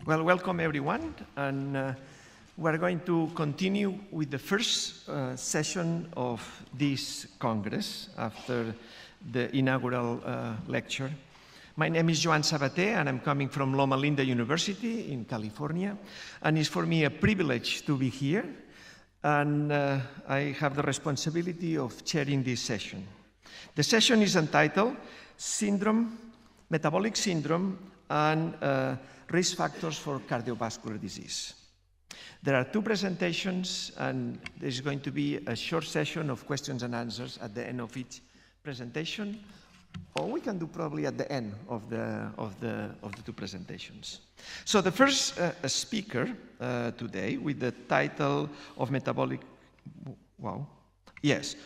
Well, welcome everyone, and we're going to continue with the first session of this Congress after the inaugural lecture. My name is Joan Sabater, and I'm coming from Loma Linda University in California, and it's for me a privilege to be here, and I have the responsibility of chairing this session. The session is entitled Metabolic Syndrome and Risk Factors for Cardiovascular Disease. There are two presentations, and there's going to be a short session of questions and answers at the end of each presentation, or we can do probably at the end of the two presentations. So the first speaker today, with the title of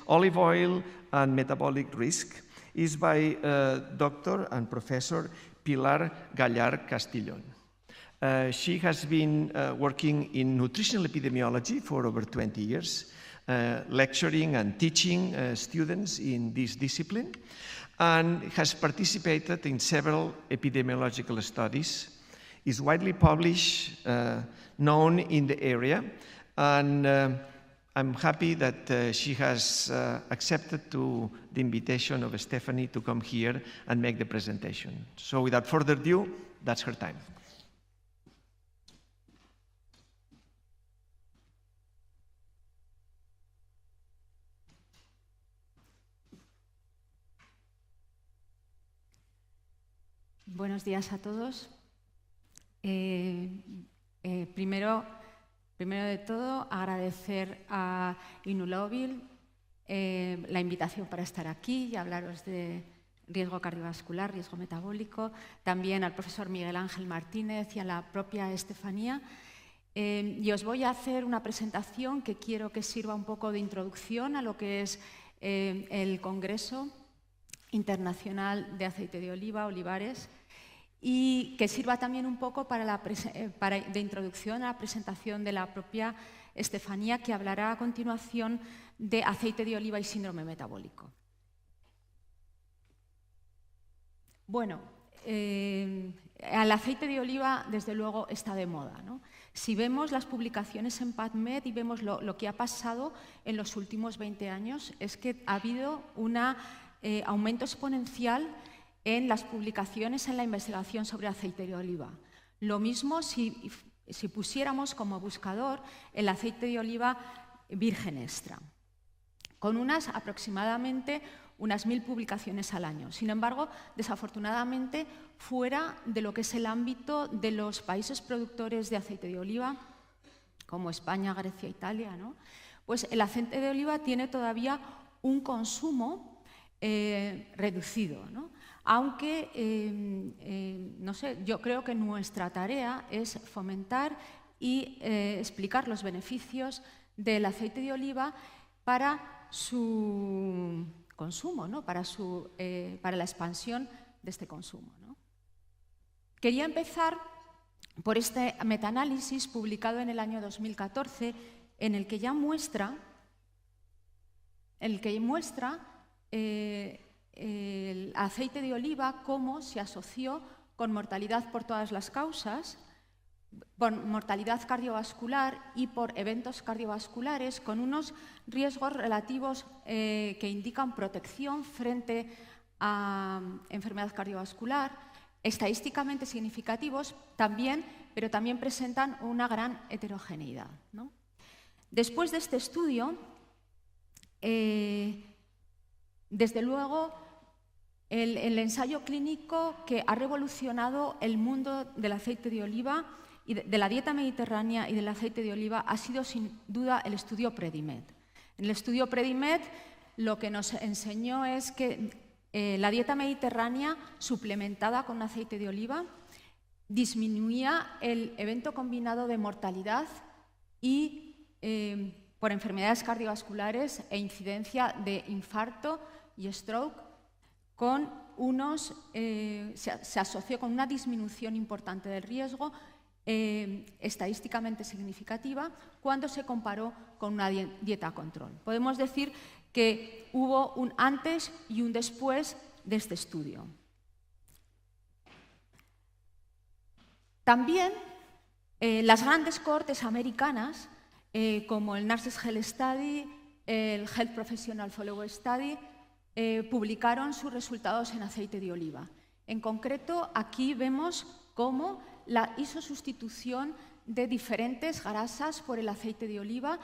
Olive Oil and Metabolic Risk, is by Dr. and Professor Pilar Gallard Castillon. She has been working in nutritional epidemiology for over 20 years, lecturing and teaching students in this discipline, and has participated in several epidemiological studies, is widely published, known in the area, and I'm happy that she has accepted the invitation of Stephanie to come here and make the presentation. So without further ado, that's her time. Buenos días a todos. Primero de todo, agradecer a Inulóvil la invitación para estar aquí y hablaros de riesgo cardiovascular, riesgo metabólico, también al profesor Miguel Ángel Martínez y a la propia Estefanía. Y os voy a hacer una presentación que quiero que sirva un poco de introducción a lo que es el Congreso Internacional de Aceite de Oliva, Olivares, y que sirva también un poco de introducción a la presentación de la propia Estefanía, que hablará a continuación de aceite de oliva y síndrome metabólico. Bueno, el aceite de oliva, desde luego, está de moda, ¿no? Si vemos las publicaciones en PubMed y vemos lo que ha pasado en los últimos 20 años, es que ha habido un aumento exponencial en las publicaciones en la investigación sobre aceite de oliva. Lo mismo si pusiéramos como buscador el aceite de oliva virgen extra, con aproximadamente unas 1000 publicaciones al año. Sin embargo, desafortunadamente, fuera de lo que es el ámbito de los países productores de aceite de oliva, como España, Grecia, Italia, ¿no? Pues el aceite de oliva tiene todavía un consumo reducido, ¿no? Aunque, no sé, yo creo que nuestra tarea es fomentar y explicar los beneficios del aceite de oliva para su consumo, ¿no? Para la expansión de este consumo, ¿no? Quería empezar por este metaanálisis publicado en el año 2014, en el que ya muestra el aceite de oliva, cómo se asoció con mortalidad por todas las causas, por mortalidad cardiovascular y por eventos cardiovasculares, con unos riesgos relativos que indican protección frente a enfermedad cardiovascular, estadísticamente significativos también, pero también presentan una gran heterogeneidad, ¿no? Después de este estudio, desde luego, el ensayo clínico que ha revolucionado el mundo del aceite de oliva y de la dieta mediterránea y del aceite de oliva ha sido sin duda el estudio PREDIMED. En el estudio PREDIMED lo que nos enseñó es que la dieta mediterránea suplementada con aceite de oliva disminuía el evento combinado de mortalidad y por enfermedades cardiovasculares e incidencia de infarto y stroke, se asoció con una disminución importante del riesgo, estadísticamente significativa, cuando se comparó con una dieta control. Podemos decir que hubo un antes y un después de este estudio. También Las grandes cohortes americanas, como el Nurses Health Study, el Health Professional Follow Study, publicaron sus resultados en aceite de oliva. En concreto, aquí vemos cómo la isosustitución de diferentes grasas por el aceite de oliva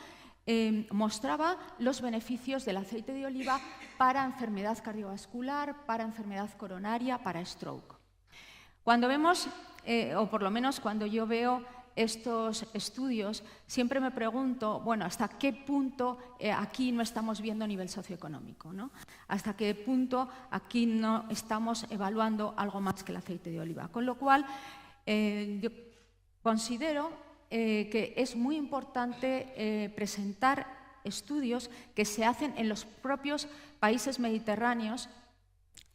mostraba los beneficios del aceite de oliva para enfermedad cardiovascular, para enfermedad coronaria, para stroke. Cuando vemos, o por lo menos cuando yo veo estos estudios, siempre me pregunto, bueno, ¿hasta qué punto aquí no estamos viendo nivel socioeconómico, ¿no? ¿Hasta qué punto aquí no estamos evaluando algo más que el aceite de oliva? Con lo cual, yo considero que es muy importante presentar estudios que se hacen en los propios países mediterráneos,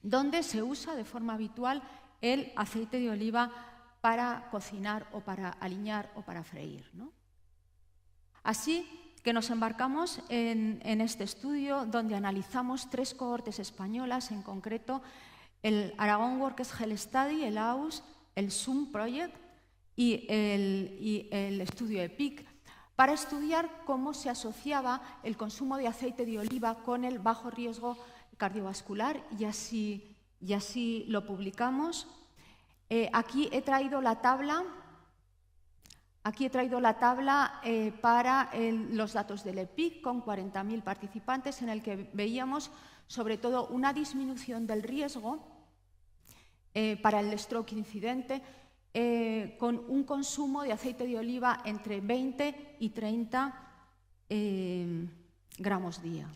donde se usa de forma habitual el aceite de oliva para cocinar o para aliñar o para freír, ¿no? Así que nos embarcamos en este estudio donde analizamos 3 cohortes españolas, en concreto el Aragón Workers Health Study, el AUS, el SUM Project y el estudio EPIC, para estudiar cómo se asociaba el consumo de aceite de oliva con el bajo riesgo cardiovascular, y así lo publicamos. Aquí he traído la tabla para los datos del EPIC con 40.000 participantes, en el que veíamos sobre todo una disminución del riesgo para el stroke incidente con un consumo de aceite de oliva entre 20 y 30 gramos día.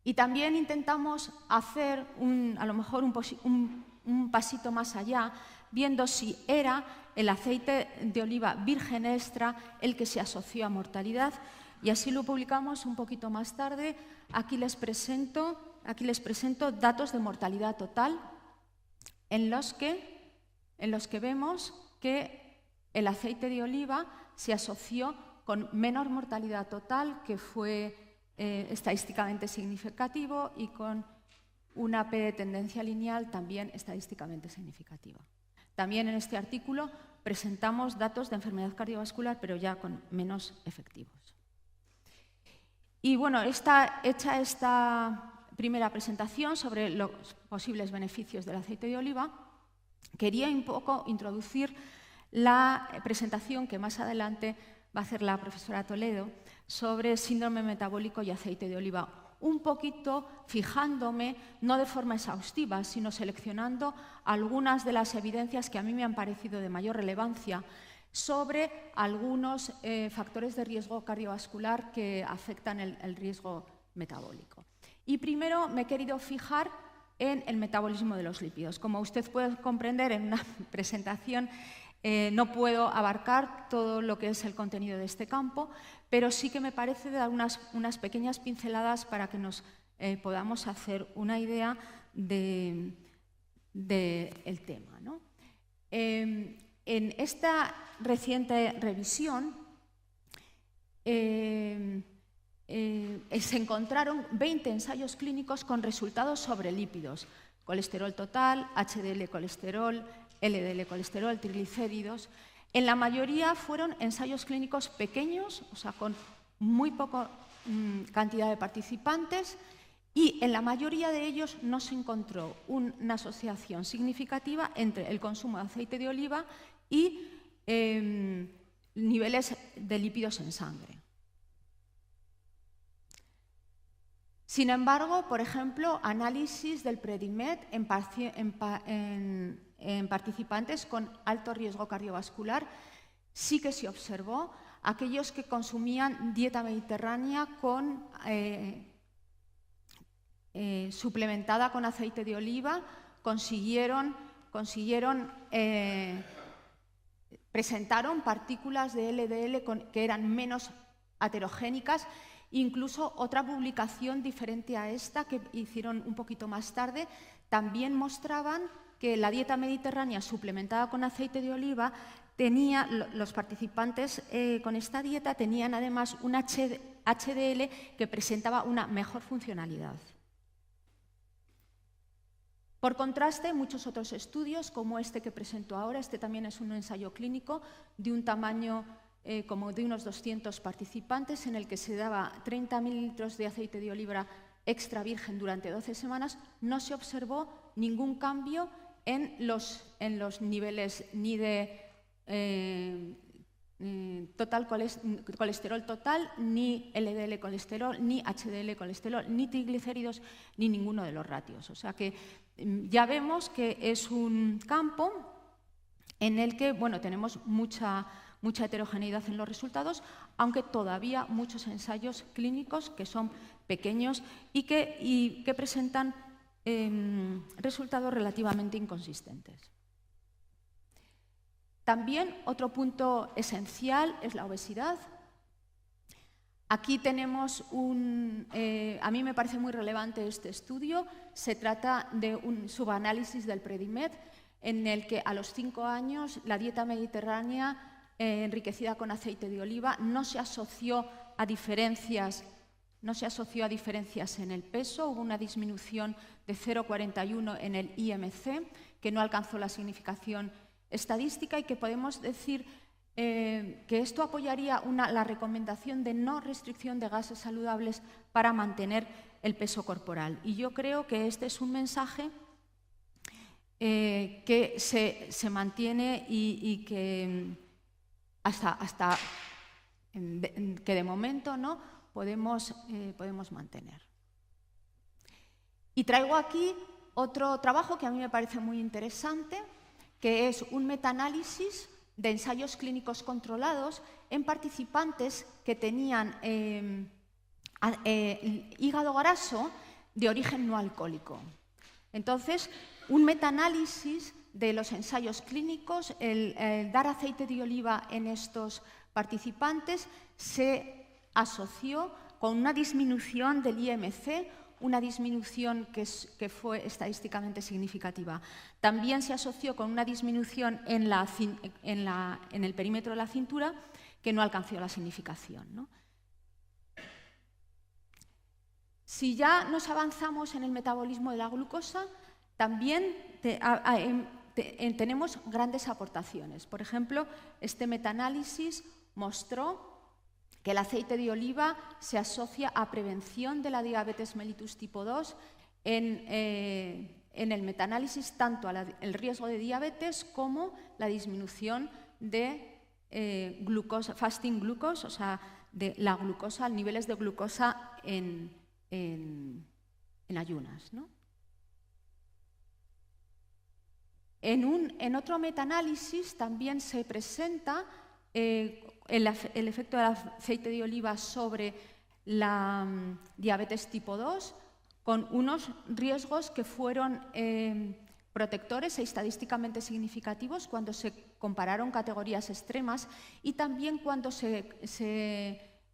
Y también intentamos hacer a lo mejor un pasito más allá, viendo si era el aceite de oliva virgen extra el que se asoció a mortalidad, y así lo publicamos un poquito más tarde. Aquí les presento datos de mortalidad total en los que vemos que el aceite de oliva se asoció con menor mortalidad total, que fue estadísticamente significativo, y con una P de tendencia lineal también estadísticamente significativa. También en este artículo presentamos datos de enfermedad cardiovascular, pero ya con menos efectivos. Y bueno, hecha esta primera presentación sobre los posibles beneficios del aceite de oliva, quería un poco introducir la presentación que más adelante va a hacer la profesora Toledo sobre síndrome metabólico y aceite de oliva, un poquito fijándome, no de forma exhaustiva, sino seleccionando algunas de las evidencias que a mí me han parecido de mayor relevancia sobre algunos factores de riesgo cardiovascular que afectan el riesgo metabólico. Y primero me he querido fijar en el metabolismo de los lípidos. Como usted puede comprender, en una presentación no puedo abarcar todo lo que es el contenido de este campo, pero sí que me parece dar unas pequeñas pinceladas para que nos podamos hacer una idea del tema, ¿no? En esta reciente revisión se encontraron 20 ensayos clínicos con resultados sobre lípidos, colesterol total, HDL colesterol, LDL colesterol, triglicéridos. En la mayoría fueron ensayos clínicos pequeños, o sea, con muy poca cantidad de participantes, y en la mayoría de ellos no se encontró una asociación significativa entre el consumo de aceite de oliva y niveles de lípidos en sangre. Sin embargo, por ejemplo, análisis del Predimed en participantes con alto riesgo cardiovascular sí que se observó. Aquellos que consumían dieta mediterránea suplementada con aceite de oliva presentaron partículas de LDL que eran menos aterogénicas. Incluso otra publicación diferente a esta, que hicieron un poquito más tarde, también mostraban que la dieta mediterránea suplementada con aceite de oliva los participantes con esta dieta tenían además un HDL que presentaba una mejor funcionalidad. Por contraste, muchos otros estudios, como este que presento ahora, este también es un ensayo clínico de un tamaño como de unos 200 participantes, en el que se daba 30 mililitros de aceite de oliva extra virgen durante 12 semanas, no se observó ningún cambio en los niveles ni de colesterol total, ni LDL colesterol, ni HDL colesterol, ni triglicéridos, ni ninguno de los ratios. O sea que ya vemos que es un campo en el que tenemos mucha heterogeneidad en los resultados, aunque todavía muchos ensayos clínicos que son pequeños y que presentan resultados relativamente inconsistentes. También otro punto esencial es la obesidad. Aquí tenemos a mí me parece muy relevante este estudio. Se trata de un subanálisis del Predimed, en el que a los 5 años la dieta mediterránea enriquecida con aceite de oliva no se asoció a diferencias en el peso. Hubo una disminución de 0,41 en el IMC, que no alcanzó la significación estadística, y que podemos decir que esto apoyaría la recomendación de no restricción de gases saludables para mantener el peso corporal. Y yo creo que este es un mensaje que se mantiene y que hasta que de momento no podemos mantener. Y traigo aquí otro trabajo que a mí me parece muy interesante, que es un metaanálisis de ensayos clínicos controlados en participantes que tenían hígado graso de origen no alcohólico. Entonces, un metaanálisis de los ensayos clínicos, el dar aceite de oliva en estos participantes se asoció con una disminución del IMC, una disminución que fue estadísticamente significativa. También se asoció con una disminución en el perímetro de la cintura que no alcanzó la significación, ¿no? Si ya nos avanzamos en el metabolismo de la glucosa, también tenemos grandes aportaciones. Por ejemplo, este metaanálisis mostró que el aceite de oliva se asocia a prevención de la diabetes mellitus tipo 2 en el metaanálisis, tanto el riesgo de diabetes como la disminución de glucosa, fasting glucose, o sea, de la glucosa, niveles de glucosa en ayunas, ¿no? En otro metaanálisis también se presenta el efecto del aceite de oliva sobre la diabetes tipo 2, con unos riesgos que fueron protectores e estadísticamente significativos cuando se compararon categorías extremas, y también cuando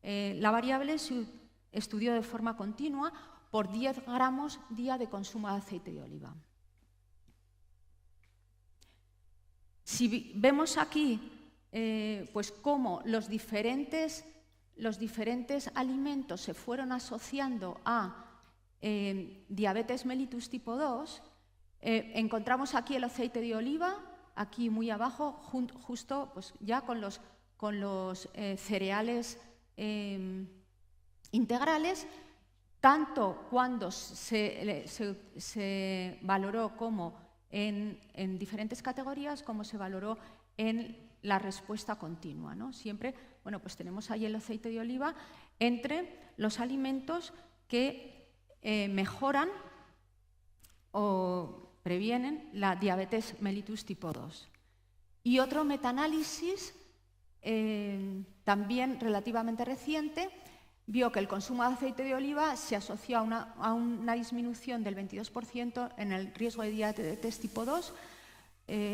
la variable se estudió de forma continua por 10 gramos día de consumo de aceite de oliva. Si vemos aquí pues cómo los diferentes alimentos se fueron asociando a diabetes mellitus tipo 2, encontramos aquí el aceite de oliva, aquí muy abajo, justo pues ya con los cereales integrales, tanto cuando se valoró como en diferentes categorías, como se valoró en la respuesta continua, ¿no? Siempre, pues tenemos ahí el aceite de oliva entre los alimentos que mejoran o previenen la diabetes mellitus tipo 2. Y otro metaanálisis, también relativamente reciente, vio que el consumo de aceite de oliva se asoció a una disminución del 22% en el riesgo de diabetes tipo 2,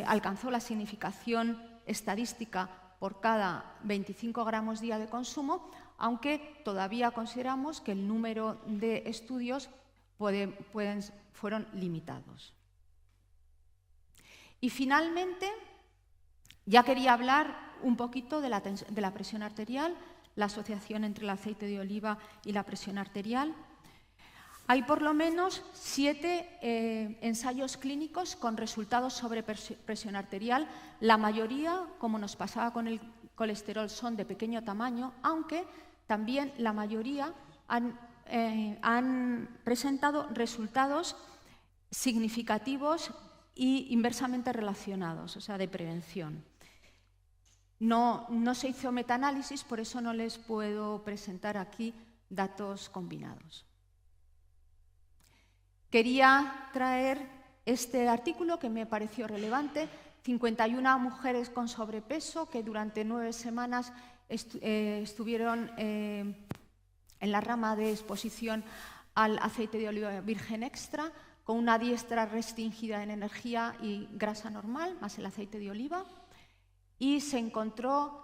alcanzó la significación estadística por cada 25 gramos día de consumo, aunque todavía consideramos que el número de estudios fueron limitados. Y finalmente, ya quería hablar un poquito de la presión arterial, la asociación entre el aceite de oliva y la presión arterial. Hay por lo menos 7 ensayos clínicos con resultados sobre presión arterial. La mayoría, como nos pasaba con el colesterol, son de pequeño tamaño, aunque también la mayoría han presentado resultados significativos e inversamente relacionados, o sea, de prevención. No se hizo metaanálisis, por eso no les puedo presentar aquí datos combinados. Quería traer este artículo que me pareció relevante. 51 mujeres con sobrepeso que durante 9 semanas estuvieron en la rama de exposición al aceite de oliva virgen extra, con una dieta restringida en energía y grasa normal, más el aceite de oliva, y se encontró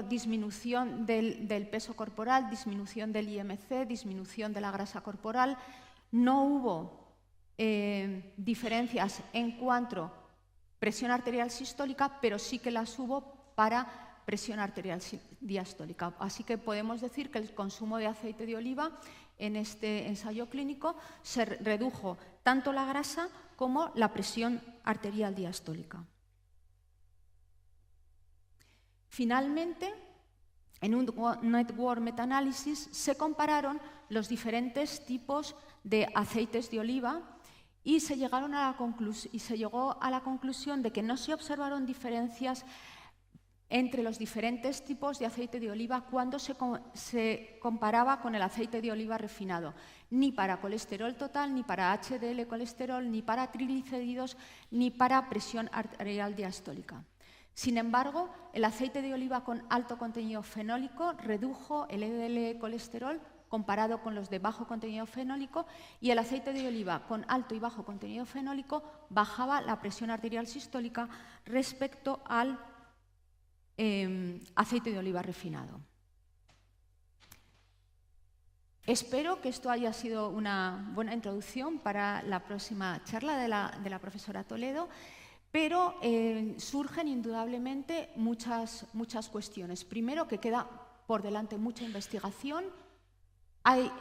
disminución del peso corporal, disminución del IMC, disminución de la grasa corporal. No hubo diferencias en cuanto a presión arterial sistólica, pero sí que las hubo para presión arterial diastólica. Así que podemos decir que el consumo de aceite de oliva en este ensayo clínico se redujo tanto la grasa como la presión arterial diastólica. Finalmente, en un network metaanálisis se compararon los diferentes tipos de aceites de oliva y se llegó a la conclusión de que no se observaron diferencias entre los diferentes tipos de aceite de oliva cuando se comparaba con el aceite de oliva refinado, ni para colesterol total, ni para HDL colesterol, ni para triglicéridos, ni para presión arterial diastólica. Sin embargo, el aceite de oliva con alto contenido fenólico redujo el LDL colesterol comparado con los de bajo contenido fenólico, y el aceite de oliva con alto y bajo contenido fenólico bajaba la presión arterial sistólica respecto al aceite de oliva refinado. Espero que esto haya sido una buena introducción para la próxima charla de la profesora Toledo, pero surgen indudablemente muchas cuestiones. Primero, que queda por delante mucha investigación. Hay,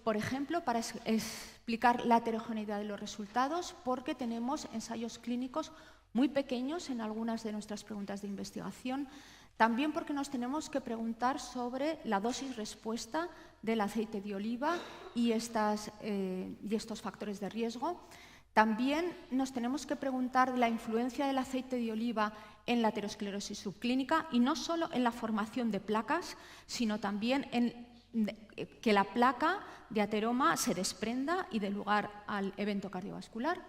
por ejemplo, para explicar la heterogeneidad de los resultados, porque tenemos ensayos clínicos muy pequeños en algunas de nuestras preguntas de investigación. También porque nos tenemos que preguntar sobre la dosis-respuesta del aceite de oliva y estos factores de riesgo. También nos tenemos que preguntar de la influencia del aceite de oliva en la aterosclerosis subclínica, y no solo en la formación de placas, sino también en que la placa de ateroma se desprenda y dé lugar al evento cardiovascular.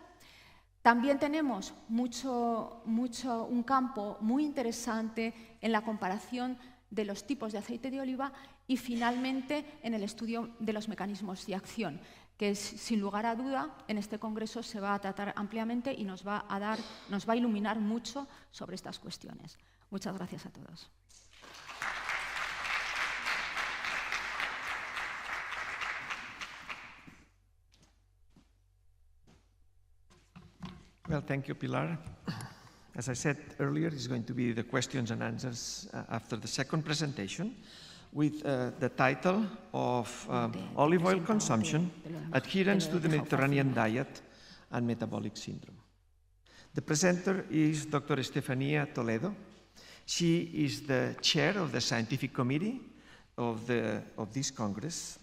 También tenemos un campo muy interesante en la comparación de los tipos de aceite de oliva y, finalmente, en el estudio de los mecanismos de acción, que sin lugar a duda en este congreso se va a tratar ampliamente y nos va a iluminar mucho sobre estas cuestiones. Muchas gracias a todos. Well, thank you, Pilar. As I said earlier, it's going to be the questions and answers after the second presentation, with the title of Olive Oil Consumption, Adherence to the Mediterranean Diet and Metabolic Syndrome. The presenter is Dr. Estefanía Toledo. She is the chair of the scientific committee of this Congress,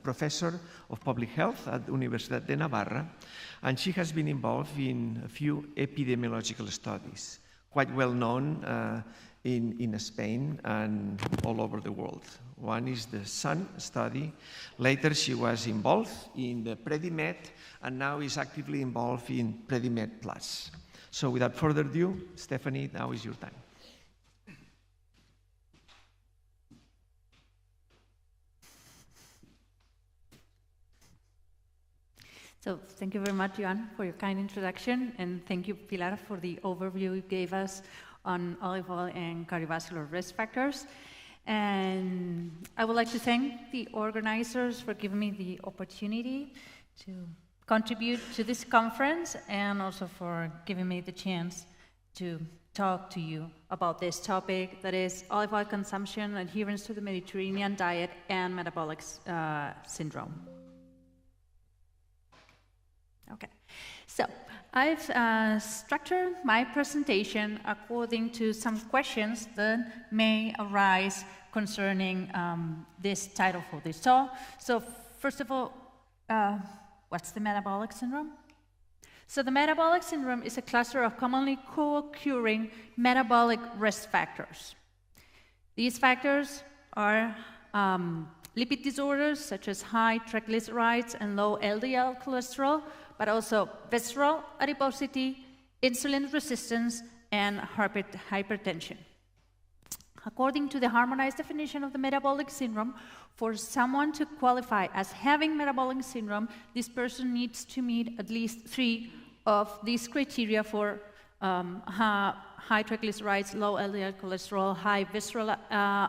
professor of public health at the Universidad de Navarra, and she has been involved in a few epidemiological studies, quite well known in Spain and all over the world. One is the SUN study. Later, she was involved in the PREDIMED, and now is actively involved in PREDIMED Plus. So without further ado, Stephanie, now is your time. So thank you very much, Joan, for your kind introduction, and thank you, Pilar, for the overview you gave us on olive oil and cardiovascular risk factors. And I would like to thank the organizers for giving me the opportunity to contribute to this conference, and also for giving me the chance to talk to you about this topic, that is olive oil consumption, adherence to the Mediterranean diet, and metabolic syndrome. Okay, so I've structured my presentation according to some questions that may arise concerning this title for this talk. So first of all, what's the metabolic syndrome? So the metabolic syndrome is a cluster of commonly co-occurring metabolic risk factors. These factors are lipid disorders such as high triglycerides and low LDL cholesterol, but also visceral adiposity, insulin resistance, and hypertension. According to the harmonized definition of the metabolic syndrome, for someone to qualify as having metabolic syndrome, this person needs to meet at least 3 of these criteria for high triglycerides, low LDL cholesterol, high visceral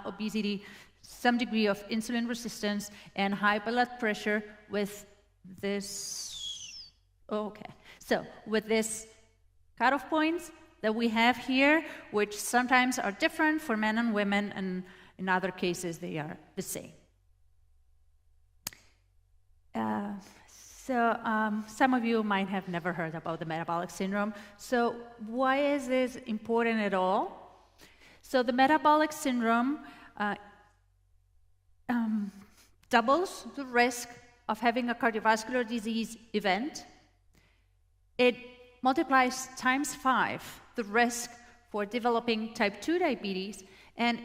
obesity, some degree of insulin resistance, and high blood pressure with this. Okay, so with this cutoff points that we have here, which sometimes are different for men and women, and in other cases they are the same. Some of you might have never heard about the metabolic syndrome. So why is this important at all? So the metabolic syndrome doubles the risk of having a cardiovascular disease event. It multiplies ×5 the risk for developing type 2 diabetes, and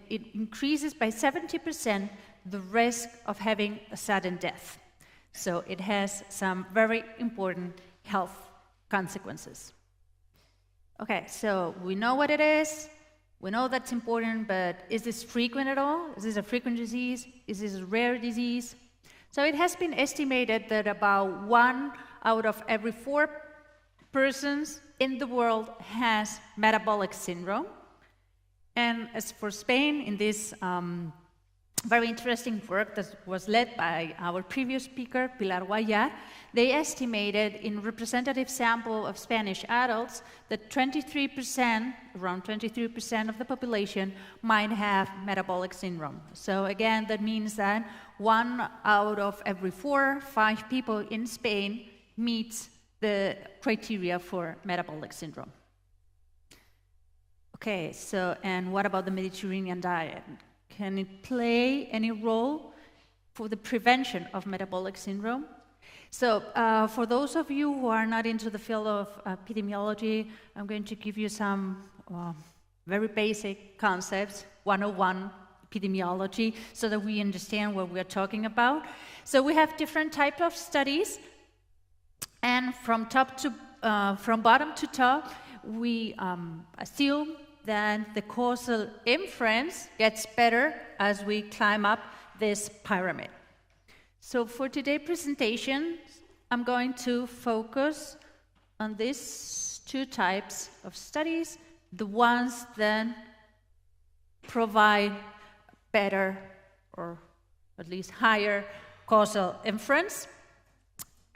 it increases by 70% the risk of having a sudden death. So it has some very important health consequences. Okay, so we know what it is, we know that's important, but is this frequent at all? Is this a frequent disease? Is this a rare disease? So it has been estimated that about 1 out of every 4 persons in the world has metabolic syndrome. And as for Spain, in this very interesting work that was led by our previous speaker, Pilar Guayar, they estimated in representative sample of Spanish adults that 23%, around 23% of the population might have metabolic syndrome. So again, that means that 1 out of every 4 or 5 people in Spain meets the criteria for metabolic syndrome. Okay, so, and what about the Mediterranean diet? Can it play any role for the prevention of metabolic syndrome? So, for those of you who are not into the field of epidemiology, I'm going to give you some very basic concepts, 101 epidemiology, so that we understand what we're talking about. So we have different types of studies, and from bottom to top, we assume that the causal inference gets better as we climb up this pyramid. So for today's presentation, I'm going to focus on these 2 types of studies, the ones that provide better or at least higher causal inference.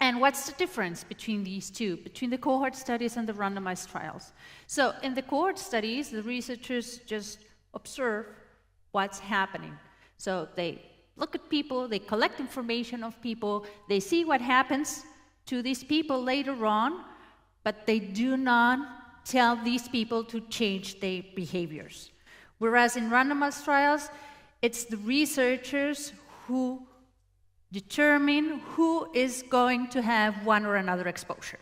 And what's the difference between these 2, between the cohort studies and the randomized trials? So in the cohort studies, the researchers just observe what's happening. So they look at people, they collect information of people, they see what happens to these people later on, but they do not tell these people to change their behaviors. Whereas in randomized trials, it's the researchers who determine who is going to have one or another exposure.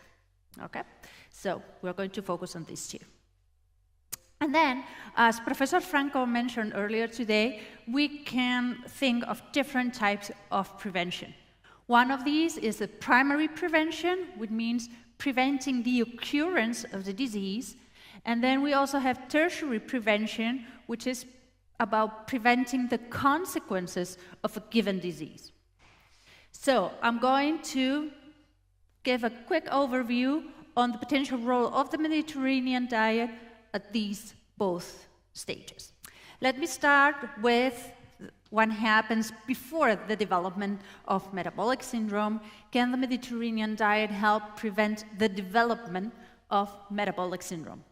Okay? So we're going to focus on these 2. And then, as Professor Franco mentioned earlier today, we can think of different types of prevention. One of these is the primary prevention, which means preventing the occurrence of the disease. And then we also have tertiary prevention, which is about preventing the consequences of a given disease. So I'm going to give a quick overview on the potential role of the Mediterranean diet at these both stages. Let me start with what happens before the development of metabolic syndrome. Can the Mediterranean diet help prevent the development of metabolic syndrome?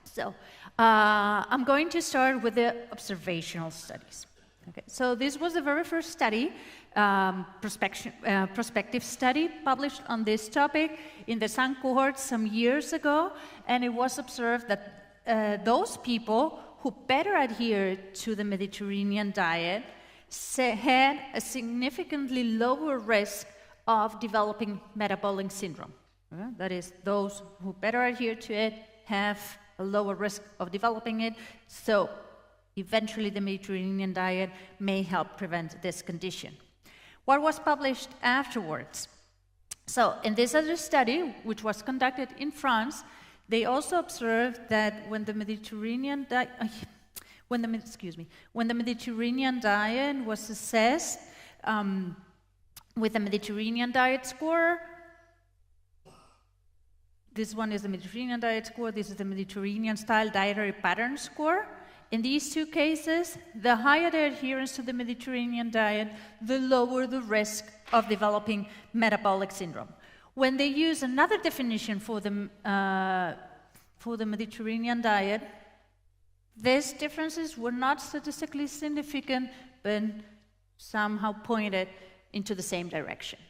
So I'm going to start with the observational studies. Okay. So this was the very first study, prospective study published on this topic in the Sun cohort some years ago, and it was observed that those people who better adhered to the Mediterranean diet had a significantly lower risk of developing metabolic syndrome. That is, those who better adhere to it have a lower risk of developing it, so eventually the Mediterranean diet may help prevent this condition. What was published afterwards? So in this other study, which was conducted in France, they also observed that when the Mediterranean diet was assessed with a Mediterranean diet score, this one is the Mediterranean diet score, this is the Mediterranean style dietary pattern score. In these two cases, the higher the adherence to the Mediterranean diet, the lower the risk of developing metabolic syndrome. When they use another definition for the Mediterranean diet, these differences were not statistically significant, but somehow pointed into the same direction.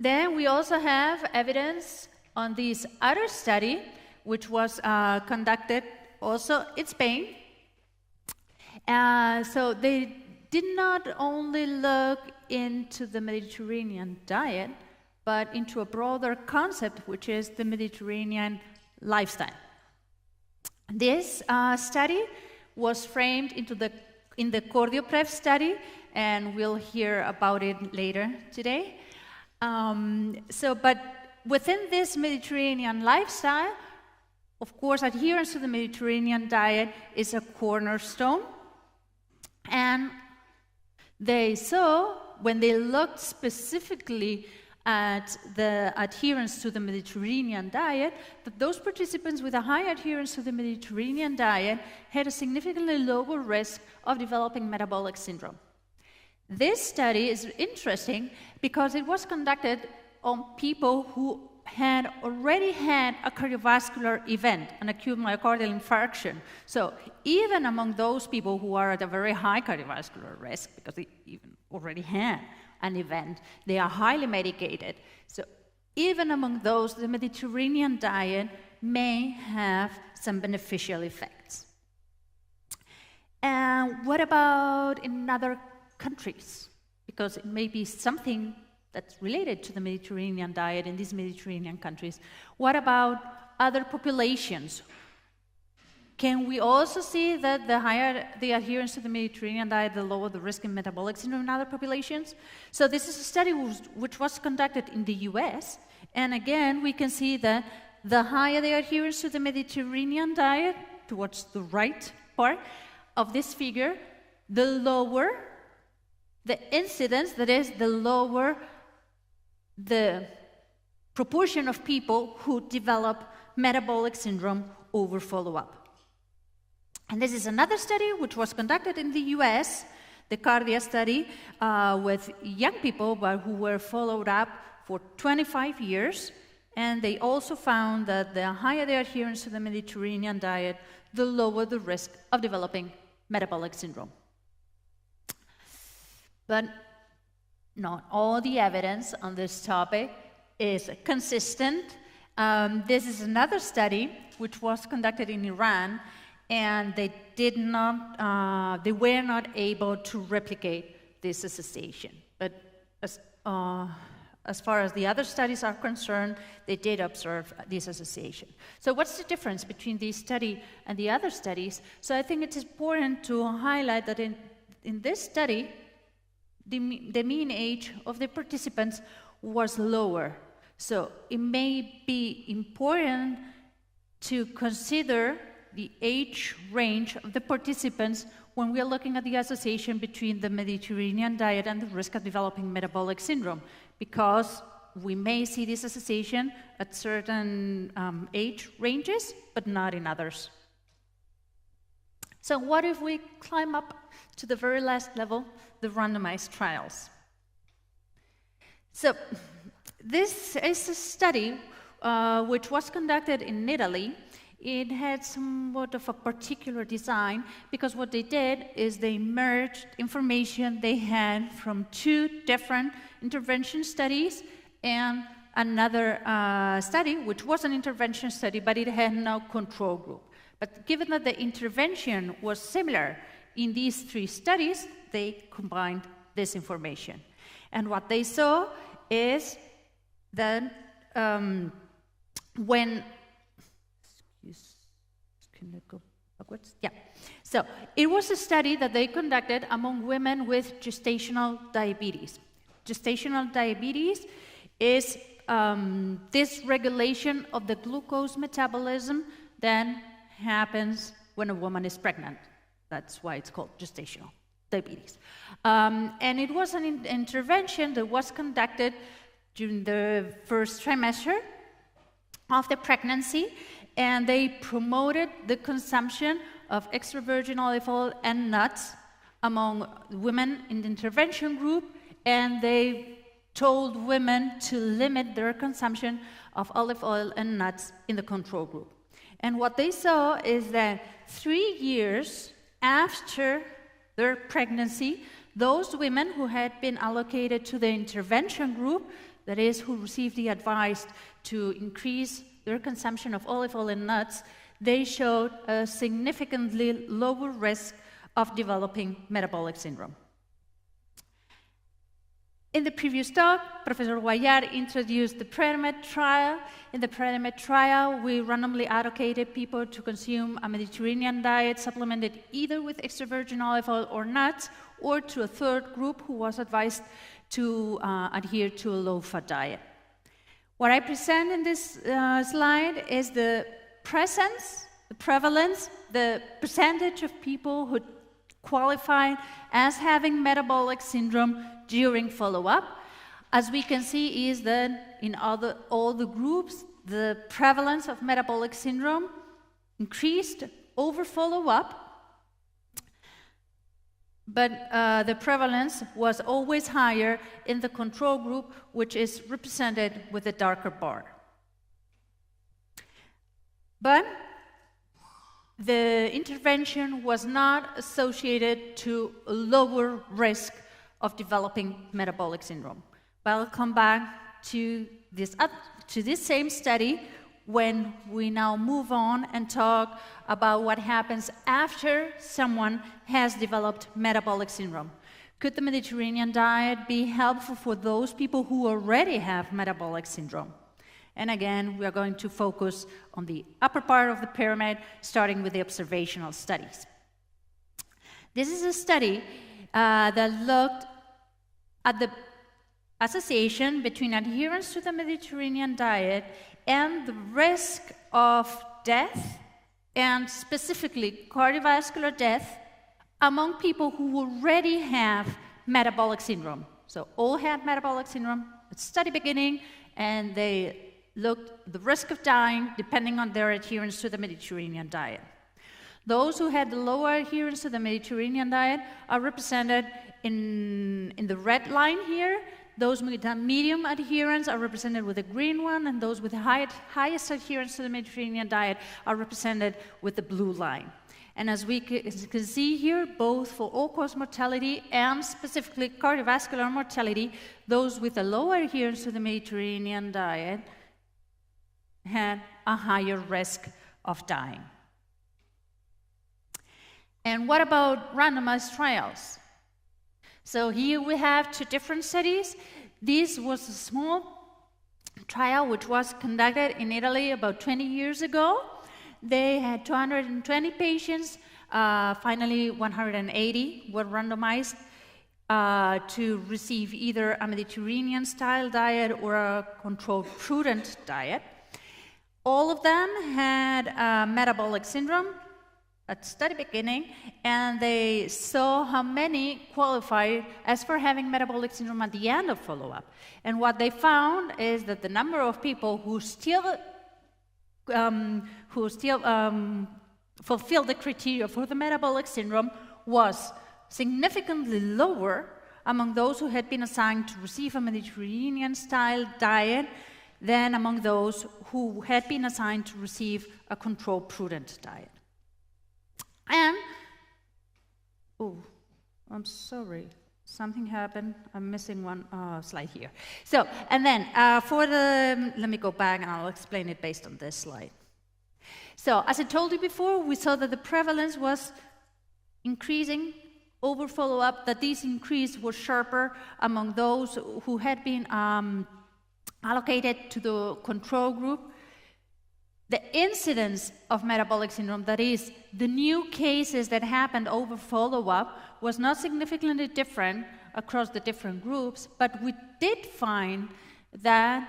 Then we also have evidence on this other study, which was conducted also in Spain. So they did not only look into the Mediterranean diet, but into a broader concept, which is the Mediterranean lifestyle. This study was framed in the CordioPrev study, and we'll hear about it later today. But within this Mediterranean lifestyle, of course, adherence to the Mediterranean diet is a cornerstone. And they saw, when they looked specifically at the adherence to the Mediterranean diet, that those participants with a high adherence to the Mediterranean diet had a significantly lower risk of developing metabolic syndrome. This study is interesting because it was conducted on people who had already had a cardiovascular event, an acute myocardial infarction. So even among those people who are at a very high cardiovascular risk, because they even already had an event, they are highly medicated. So even among those, the Mediterranean diet may have some beneficial effects. And what about in other countries? Because it may be something that's related to the Mediterranean diet in these Mediterranean countries. What about other populations? Can we also see that the higher the adherence to the Mediterranean diet, the lower the risk in metabolic syndrome in other populations? So this is a study which was conducted in the US, and again, we can see that the higher the adherence to the Mediterranean diet, towards the right part of this figure, the lower the incidence, that is, the lower the proportion of people who develop metabolic syndrome over follow-up. And this is another study which was conducted in the US, the CARDIA study, with young people who were followed up for 25 years, and they also found that the higher the adherence to the Mediterranean diet, the lower the risk of developing metabolic syndrome. But not all the evidence on this topic is consistent. This is another study which was conducted in Iran, and they were not able to replicate this association. But as far as the other studies are concerned, they did observe this association. So what's the difference between this study and the other studies? So I think it's important to highlight that in this study, the mean age of the participants was lower. So it may be important to consider the age range of the participants when we are looking at the association between the Mediterranean diet and the risk of developing metabolic syndrome, because we may see this association at certain age ranges, but not in others. So what if we climb up to the very last level, the randomized trials? So this is a study which was conducted in Italy it had somewhat of a particular design, because what they did is they merged information they had from 2 different intervention studies and another study, which was an intervention study, but it had no control group. But given that the intervention was similar in these 3 studies, they combined this information. And what they saw is that when, can I go backwards? Yeah. So it was a study that they conducted among women with gestational diabetes. Gestational diabetes is this regulation of the glucose metabolism that happens when a woman is pregnant. That's why it's called gestational diabetes. And it was an intervention that was conducted during the first trimester of the pregnancy, and they promoted the consumption of extra virgin olive oil and nuts among women in the intervention group, and they told women to limit their consumption of olive oil and nuts in the control group. And what they saw is that 3 years after their pregnancy, those women who had been allocated to the intervention group, that is, who received the advice to increase their consumption of olive oil and nuts, they showed a significantly lower risk of developing metabolic syndrome. In the previous talk, Professor Guayar introduced the PREDIMED trial. In the PREDIMED trial, we randomly allocated people to consume a Mediterranean diet supplemented either with extra virgin olive oil or nuts, or to a 3rd group who was advised to adhere to a low-fat diet. What I present in this slide is the presence, the prevalence, the percentage of people who qualified as having metabolic syndrome during follow-up. As we can see is that in all the groups, the prevalence of metabolic syndrome increased over follow-up, but the prevalence was always higher in the control group, which is represented with a darker bar. But the intervention was not associated to a lower risk of developing metabolic syndrome. But I'll come back to this same study when we now move on and talk about what happens after someone has developed metabolic syndrome. Could the Mediterranean diet be helpful for those people who already have metabolic syndrome? And again, we are going to focus on the upper part of the pyramid, starting with the observational studies. This is a study that looked at the association between adherence to the Mediterranean diet and the risk of death, and specifically cardiovascular death, among people who already have metabolic syndrome. So all had metabolic syndrome at study beginning, and they looked at the risk of dying depending on their adherence to the Mediterranean diet. Those who had the lower adherence to the Mediterranean diet are represented in the red line here. Those with a medium adherence are represented with the green one, and those with the highest adherence to the Mediterranean diet are represented with the blue line. And as we can see here, both for all-cause mortality and specifically cardiovascular mortality, those with a lower adherence to the Mediterranean diet had a higher risk of dying. And what about randomized trials? So here we have 2 different studies. This was a small trial which was conducted in Italy about 20 years ago. They had 220 patients. Finally, 180 were randomized to receive either a Mediterranean-style diet or a controlled prudent diet. All of them had metabolic syndrome at study beginning, and they saw how many qualified as for having metabolic syndrome at the end of follow-up. And what they found is that the number of people who still fulfilled the criteria for the metabolic syndrome was significantly lower among those who had been assigned to receive a Mediterranean-style diet than among those who had been assigned to receive a controlled prudent diet. And, oh, I'm sorry, something happened. I'm missing one slide here. So, and then let me go back and I'll explain it based on this slide. So, as I told you before, we saw that the prevalence was increasing over follow-up, that this increase was sharper among those who had been allocated to the control group. The incidence of metabolic syndrome, that is, the new cases that happened over follow-up, was not significantly different across the different groups, but we did find that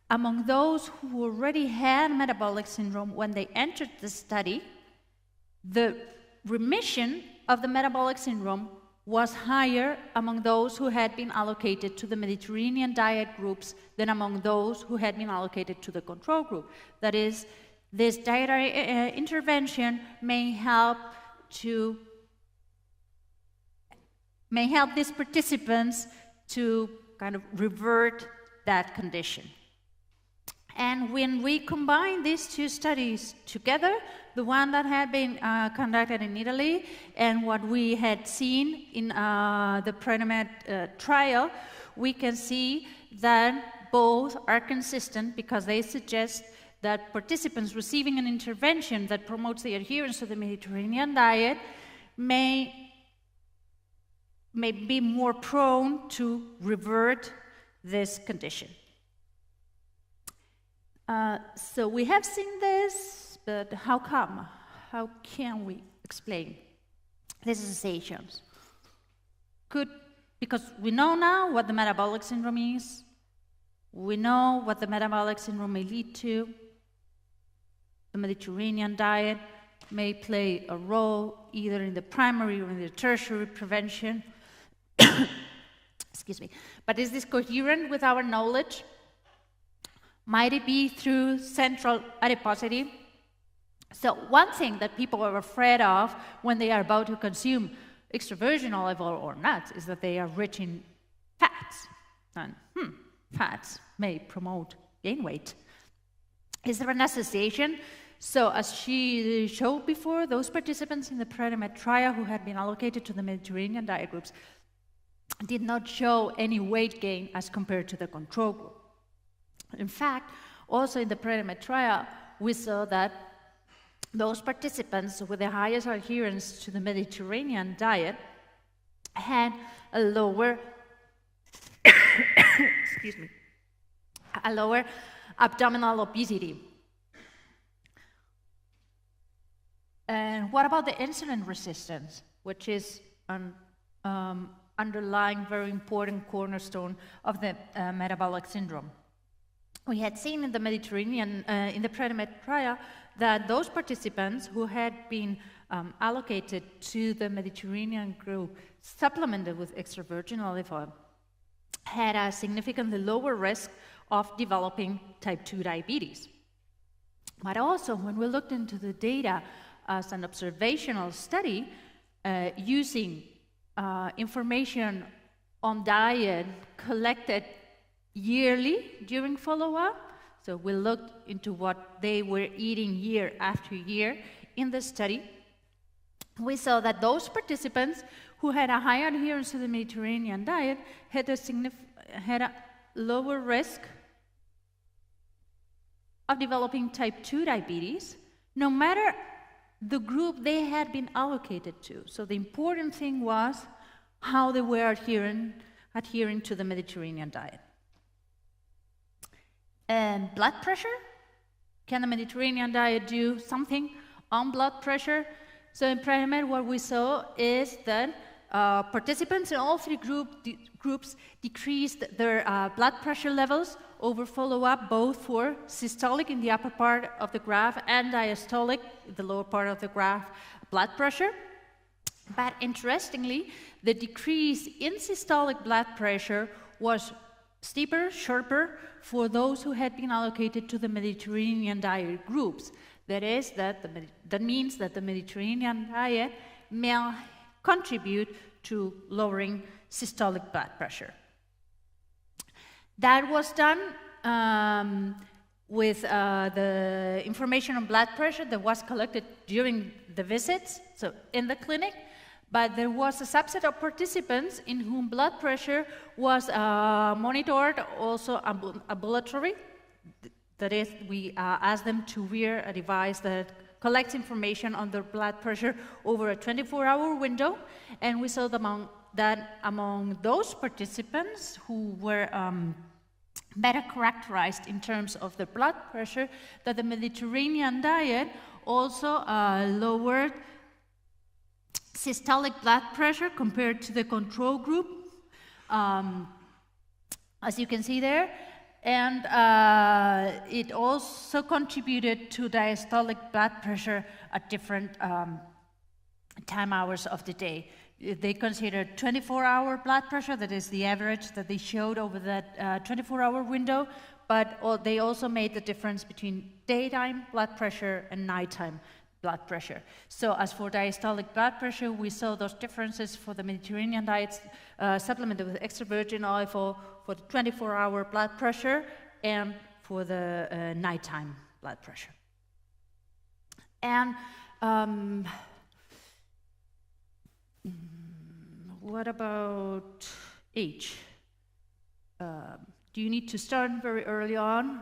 among those who already had metabolic syndrome when they entered the study, the remission of the metabolic syndrome was higher among those who had been allocated to the Mediterranean diet groups than among those who had been allocated to the control group. That is, this dietary intervention may help these participants to kind of revert that condition. And when we combine these two studies together, the one that had been conducted in Italy and what we had seen in the Predimed trial, we can see that both are consistent because they suggest that participants receiving an intervention that promotes the adherence to the Mediterranean diet may be more prone to revert this condition. So we have seen this, but how come? How can we explain these associations? Because we know now what the metabolic syndrome is. We know what the metabolic syndrome may lead to. The Mediterranean diet may play a role either in the primary or in the tertiary prevention. Excuse me. But is this coherent with our knowledge? Might it be through central adiposity? So one thing that people are afraid of when they are about to consume extra virgin olive oil or nuts is that they are rich in fats. And fats may promote gain weight. Is there an association? So as she showed before, those participants in the Predimed trial who had been allocated to the Mediterranean diet groups did not show any weight gain as compared to the control group. In fact, also in the Predimed trial, we saw that those participants with the highest adherence to the Mediterranean diet had a lower, excuse me, a lower abdominal obesity. And what about the insulin resistance, which is an underlying, very important cornerstone of the metabolic syndrome? We had seen in the Mediterranean, in the Predimed trial, that those participants who had been allocated to the Mediterranean group supplemented with extra virgin olive oil had a significantly lower risk of developing type 2 diabetes. But also, when we looked into the data as an observational study using information on diet collected yearly during follow-up, so we looked into what they were eating year after year in the study, we saw that those participants who had a high adherence to the Mediterranean diet had a lower risk of developing type 2 diabetes, no matter the group they had been allocated to. So the important thing was how they were adhering to the Mediterranean diet. And blood pressure? Can the Mediterranean diet do something on blood pressure? So in Predimed, what we saw is that participants in all three groups decreased their blood pressure levels over follow-up, both for systolic in the upper part of the graph and diastolic, the lower part of the graph, blood pressure. But interestingly, the decrease in systolic blood pressure was steeper, sharper for those who had been allocated to the Mediterranean diet groups. That means that the Mediterranean diet may contribute to lowering systolic blood pressure. That was done with the information on blood pressure that was collected during the visits, so in the clinic, but there was a subset of participants in whom blood pressure was monitored also ambulatory. That is, we asked them to wear a device that collects information on their blood pressure over a 24-hour window, and we saw that among those participants who were better characterized in terms of their blood pressure, that the Mediterranean diet also lowered systolic blood pressure compared to the control group, as you can see there, and it also contributed to diastolic blood pressure at different time hours of the day. They considered 24-hour blood pressure, that is the average that they showed over that 24-hour window, but they also made the difference between daytime blood pressure and nighttime blood pressure. So as for diastolic blood pressure, we saw those differences for the Mediterranean diets supplemented with extra virgin olive oil for the 24-hour blood pressure and for the nighttime blood pressure. And what about age? Do you need to start very early on?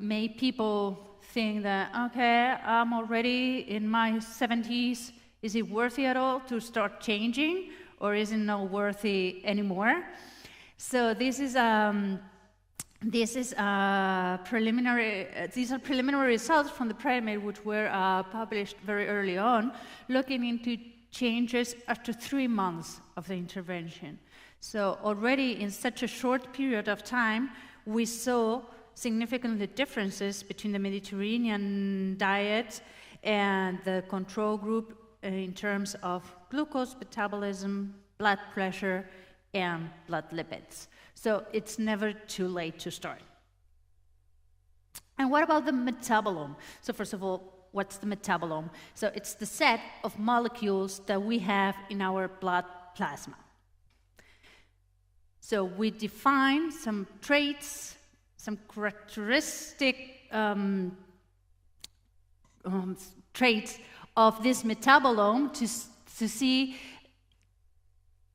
May people think that, okay, I'm already in my 70s, is it worthy at all to start changing, or is it not worthy anymore? So this is preliminary. These are preliminary results from the PREDIMED, which were published very early on, looking into changes after 3 months of the intervention. So already in such a short period of time, we saw significant differences between the Mediterranean diet and the control group in terms of glucose metabolism, blood pressure, and blood lipids. So it's never too late to start. And what about the metabolome? So first of all, what's the metabolome? So it's the set of molecules that we have in our blood plasma. So we define some traits, some characteristic traits of this metabolome to see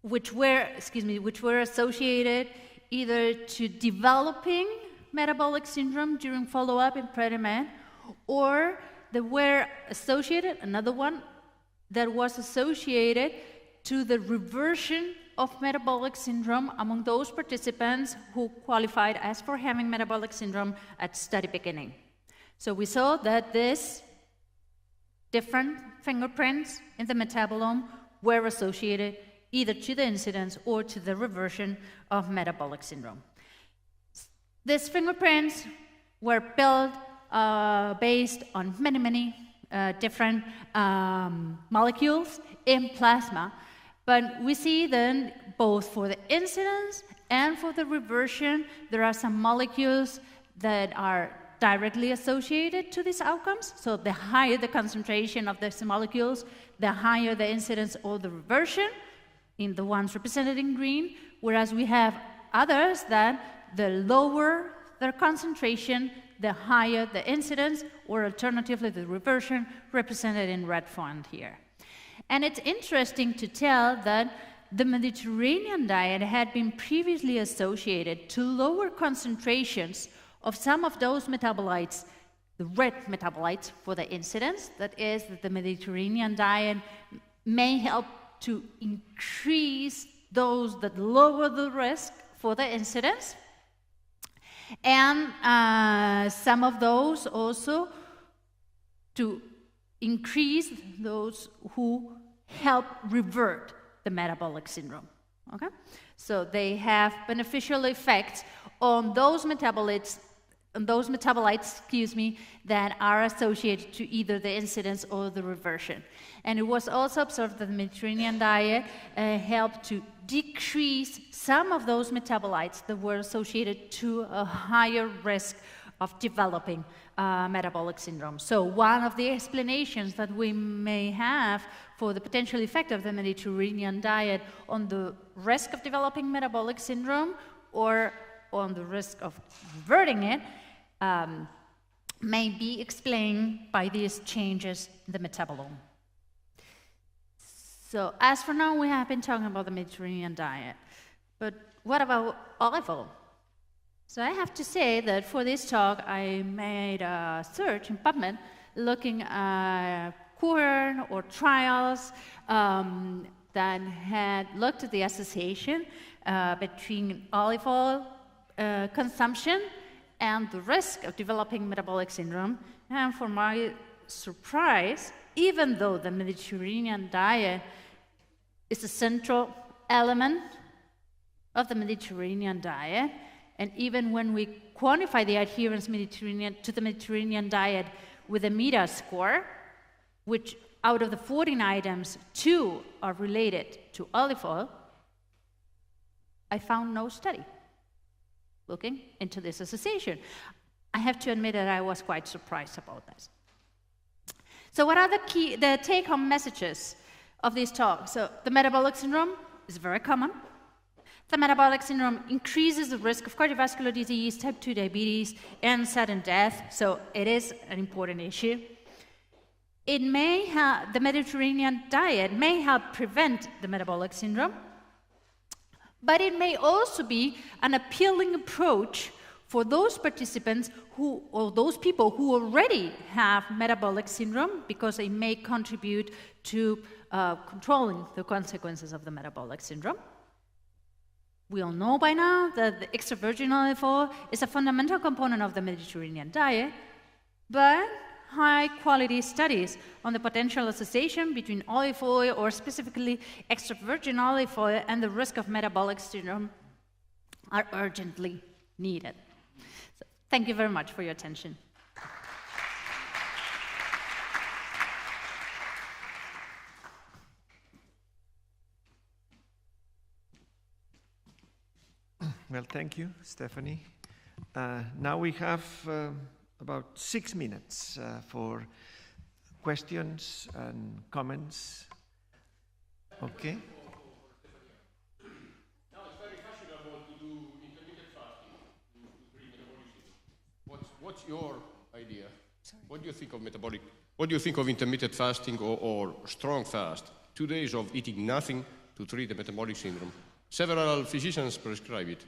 which were associated either to developing metabolic syndrome during follow-up in PREDIMED, or that were associated, another one that was associated to the reversion of metabolic syndrome among those participants who qualified as for having metabolic syndrome at study beginning. So we saw that these different fingerprints in the metabolome were associated either to the incidence or to the reversion of metabolic syndrome. These fingerprints were built based on many different molecules in plasma. But we see then both for the incidence and for the reversion, there are some molecules that are directly associated to these outcomes. So the higher the concentration of these molecules, the higher the incidence or the reversion in the ones represented in green, whereas we have others that the lower their concentration, the higher the incidence, or alternatively the reversion represented in red font here. And it's interesting to tell that the Mediterranean diet had been previously associated to lower concentrations of some of those metabolites, the red metabolites for the incidence. That is, that the Mediterranean diet may help to increase those that lower the risk for the incidence. And some of those also to increase those who help revert the metabolic syndrome. Okay? So they have beneficial effects on those metabolites, that are associated to either the incidence or the reversion. And it was also observed that the Mediterranean diet helped to decrease some of those metabolites that were associated to a higher risk of developing metabolic syndrome. So one of the explanations that we may have for the potential effect of the Mediterranean diet on the risk of developing metabolic syndrome or on the risk of reverting it may be explained by these changes in the metabolome. So as for now, we have been talking about the Mediterranean diet, but what about olive oil? So I have to say that for this talk, I made a search in PubMed looking at cohort or trials that had looked at the association between olive oil consumption and the risk of developing metabolic syndrome. And for my surprise, even though the Mediterranean diet is a central element of the Mediterranean diet, and even when we quantify the adherence to the Mediterranean diet with a MEDA score, which out of the 14 items, 2 are related to olive oil, I found no study looking into this association. I have to admit that I was quite surprised about this. So what are the take-home messages of this talk? So the metabolic syndrome is very common. The metabolic syndrome increases the risk of cardiovascular disease, type 2 diabetes, and sudden death, so it is an important issue. It may the Mediterranean diet may help prevent the metabolic syndrome, but it may also be an appealing approach for those participants or those people who already have metabolic syndrome, because they may contribute to controlling the consequences of the metabolic syndrome. We all know by now that the extra virgin olive oil is a fundamental component of the Mediterranean diet, but high-quality studies on the potential association between olive oil, or specifically extra virgin olive oil, and the risk of metabolic syndrome are urgently needed. So, thank you very much for your attention. Well, thank you, Stephanie. Now we have about 6 minutes for questions and comments. Okay. Now it's very fashionable to do intermittent fasting to bring metabolism. What's your idea? Sorry. What do you think of metabolic? What do you think of intermittent fasting or strong fast? 2 days of eating nothing to treat the metabolic syndrome. Several physicians prescribe it.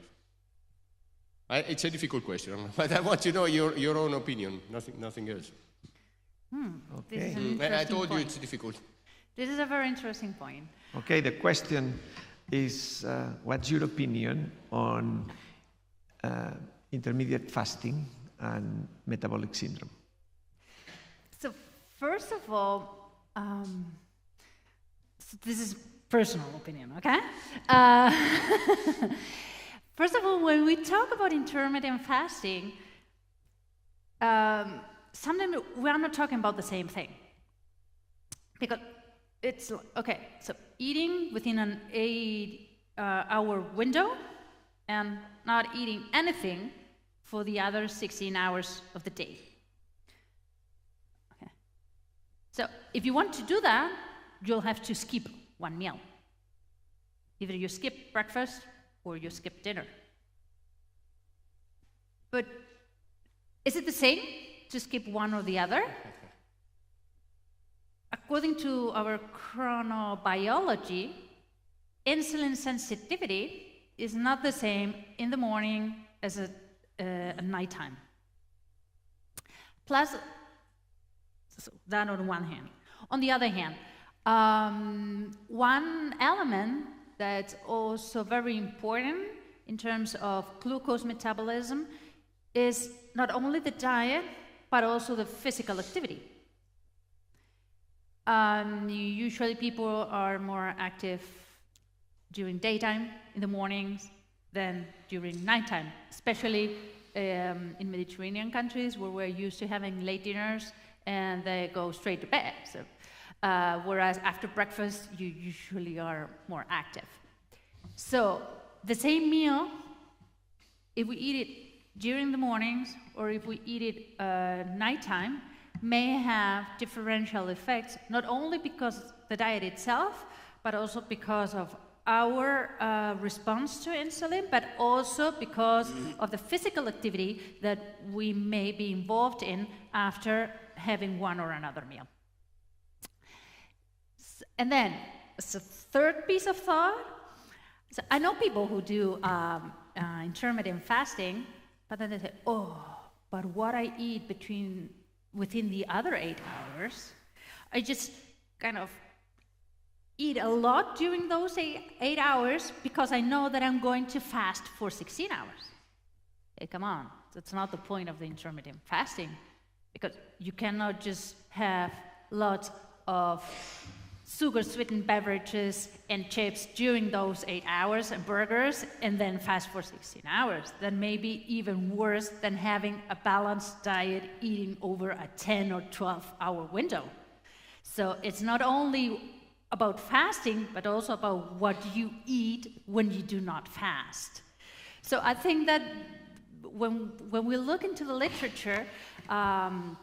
It's a difficult question, but I want to know your own opinion, nothing else. Okay. I told you it's difficult. This is a very interesting point. Okay, the question is, what's your opinion on intermediate fasting and metabolic syndrome? So first of all, so this is personal opinion, okay? First of all, when we talk about intermittent fasting, sometimes we are not talking about the same thing. Because it's, okay, so eating within an 8-hour window and not eating anything for the other 16 hours of the day. Okay. So if you want to do that, you'll have to skip one meal. Either you skip breakfast or you skip dinner. But is it the same to skip one or the other? According to our chronobiology, insulin sensitivity is not the same in the morning as at nighttime. Plus, so that on one hand. On the other hand, one element that's also very important in terms of glucose metabolism is not only the diet, but also the physical activity. Usually people are more active during daytime, in the mornings, than during nighttime, especially in Mediterranean countries where we're used to having late dinners and they go straight to bed. So, whereas after breakfast, you usually are more active. So the same meal, if we eat it during the mornings or if we eat it nighttime, may have differential effects, not only because the diet itself, but also because of our response to insulin, but also because of the physical activity that we may be involved in after having one or another meal. And then, as a third piece of thought, so I know people who do intermittent fasting, but then they say, oh, but what I eat within the other 8 hours, I just kind of eat a lot during those 8 hours because I know that I'm going to fast for 16 hours. Hey, come on, that's not the point of the intermittent fasting, because you cannot just have lots of sugar-sweetened beverages and chips during those 8 hours and burgers and then fast for 16 hours. That may be even worse than having a balanced diet eating over a 10 or 12-hour window. So it's not only about fasting, but also about what you eat when you do not fast. So I think that when we look into the literature on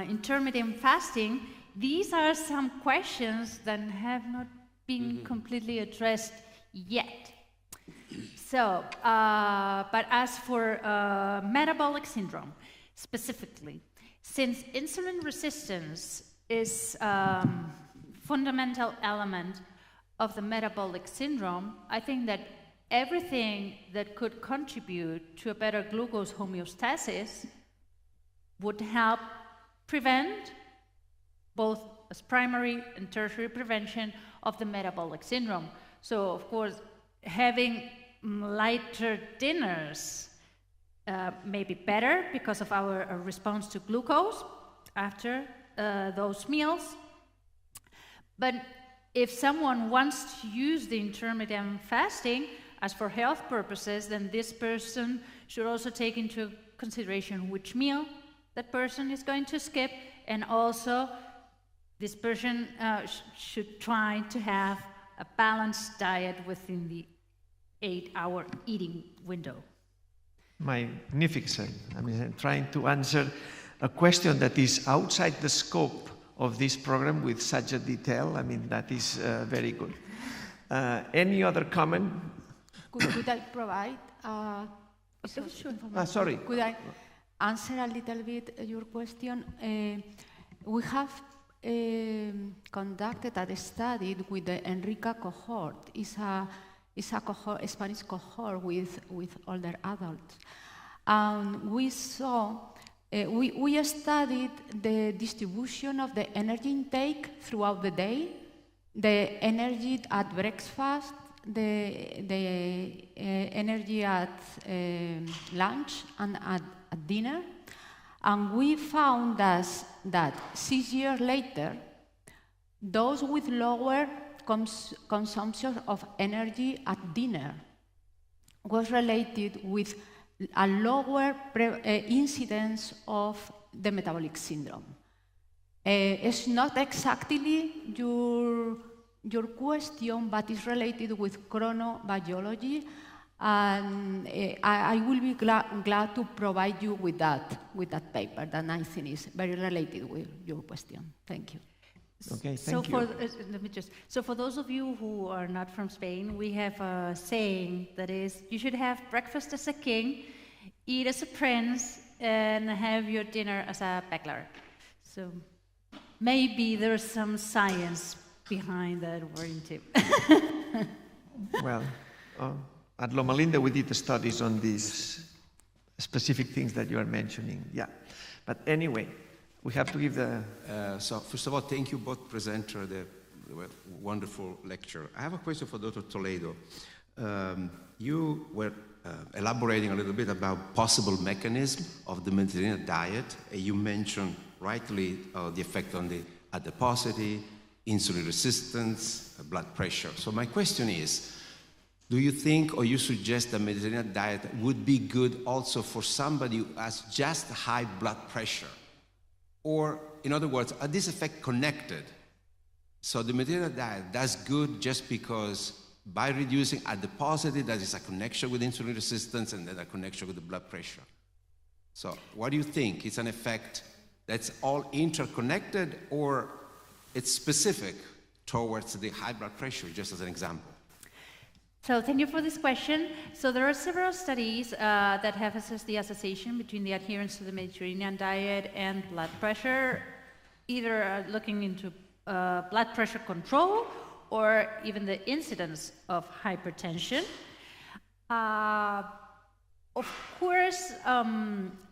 intermittent fasting, these are some questions that have not been completely addressed yet. So, but as for metabolic syndrome specifically, since insulin resistance is a fundamental element of the metabolic syndrome, I think that everything that could contribute to a better glucose homeostasis would help prevent, both as primary and tertiary prevention of the metabolic syndrome. So, of course, having lighter dinners may be better because of our response to glucose after those meals. But if someone wants to use the intermittent fasting as for health purposes, then this person should also take into consideration which meal that person is going to skip, and also this person should try to have a balanced diet within the 8-hour eating window. Magnificent. I mean, I'm trying to answer a question that is outside the scope of this program with such a detail. I mean, that is very good. Any other comment? Could I provide sorry. Could I answer a little bit your question? We have conducted a study with the Enrica cohort. It's a cohort, a Spanish cohort with older adults. We saw, we studied the distribution of the energy intake throughout the day, the energy at breakfast, the energy at lunch and at dinner. And we found that 6 years later, those with lower consumption of energy at dinner was related with a lower incidence of the metabolic syndrome. It's not exactly your question, but it's related with chronobiology. And I will be glad to provide you with that paper that I think is very related with your question. Thank you. Okay, thank you. So for those of you who are not from Spain, we have a saying that is, you should have breakfast as a king, eat as a prince, and have your dinner as a bachelor. So maybe there's some science behind that word too. Well, at Loma Linda, we did studies on these specific things that you are mentioning. Yeah, but anyway, we have to give the... So first of all, thank you both presenters, the wonderful lecture. I have a question for Dr. Toledo. You were elaborating a little bit about possible mechanism of the Mediterranean diet. You mentioned rightly the effect on the adiposity, insulin resistance, blood pressure. So my question is, do you think or you suggest the Mediterranean diet would be good also for somebody who has just high blood pressure? Or, in other words, are these effects connected? So the Mediterranean diet does good just because by reducing adiposity, there is a connection with insulin resistance and then a connection with the blood pressure. So what do you think? It's an effect that's all interconnected, or it's specific towards the high blood pressure, just as an example? So thank you for this question. So there are several studies that have assessed the association between the adherence to the Mediterranean diet and blood pressure, either looking into blood pressure control or even the incidence of hypertension. Of course,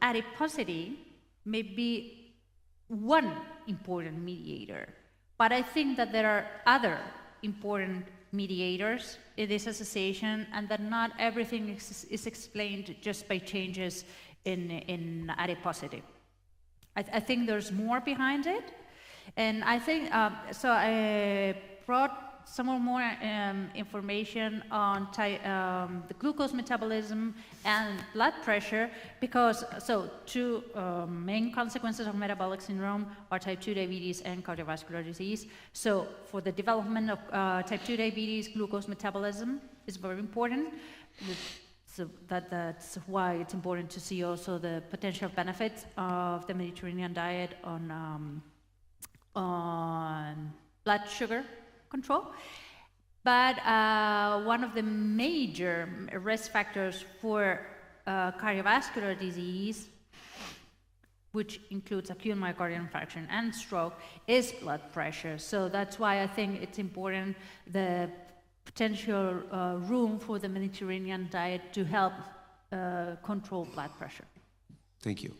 adiposity may be one important mediator, but I think that there are other important mediators in this association, and that not everything is explained just by changes in adiposity. I think there's more behind it, and I think, so I brought some more information on the glucose metabolism and blood pressure, because, so two main consequences of metabolic syndrome are type 2 diabetes and cardiovascular disease. So for the development of type 2 diabetes, glucose metabolism is very important. So that's why it's important to see also the potential benefits of the Mediterranean diet on blood sugar control. But one of the major risk factors for cardiovascular disease, which includes acute myocardial infarction and stroke, is blood pressure. So that's why I think it's important the potential room for the Mediterranean diet to help control blood pressure. Thank you.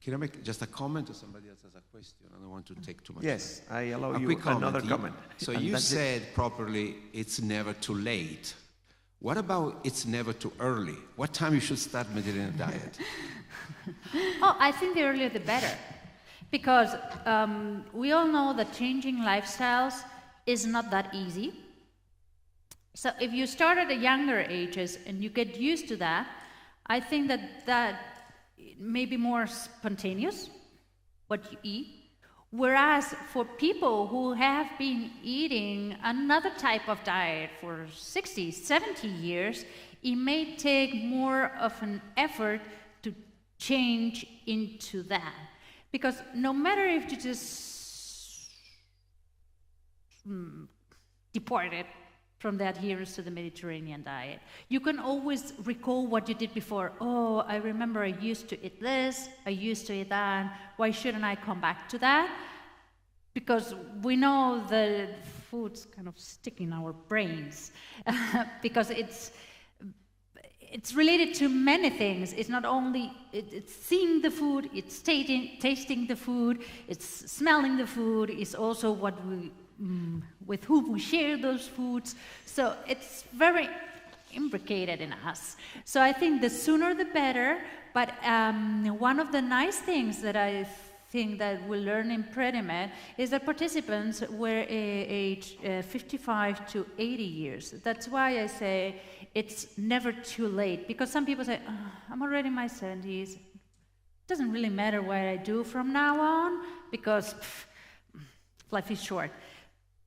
Can I make just a comment, or somebody else has a question? I don't want to take too much Yes, time. I allow A you quick comment. another comment. So And you that's it. said properly, it's never too late. What about it's never too early? What time you should start Mediterranean diet? Oh, I think the earlier the better, because we all know that changing lifestyles is not that easy. So if you start at the younger ages and you get used to that, I think that may be more spontaneous, what you eat. Whereas for people who have been eating another type of diet for 60, 70 years, it may take more of an effort to change into that. Because no matter if you just departed from the adherence to the Mediterranean diet, you can always recall what you did before. Oh, I remember I used to eat this, I used to eat that, why shouldn't I come back to that? Because we know the foods kind of stick in our brains, because it's related to many things. It's not only, it's seeing the food, it's tasting the food, it's smelling the food, it's also what we, with whom we share those foods. So it's very imbricated in us. So I think the sooner the better, but one of the nice things that I think that we learn in Predimed is that participants were aged 55 to 80 years. That's why I say it's never too late, because some people say, oh, I'm already in my 70s. It doesn't really matter what I do from now on, because life is short.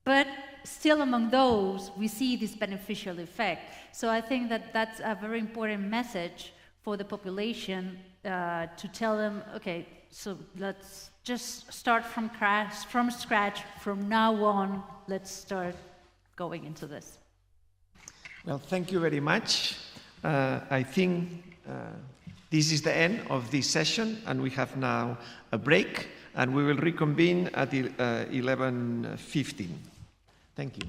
But still among those, we see this beneficial effect. So I think that that's a very important message for the population to tell them, okay, so let's just start from scratch. From now on, let's start going into this. Well, thank you very much. I think this is the end of this session, and we have now a break, and we will reconvene at 11:15. Thank you.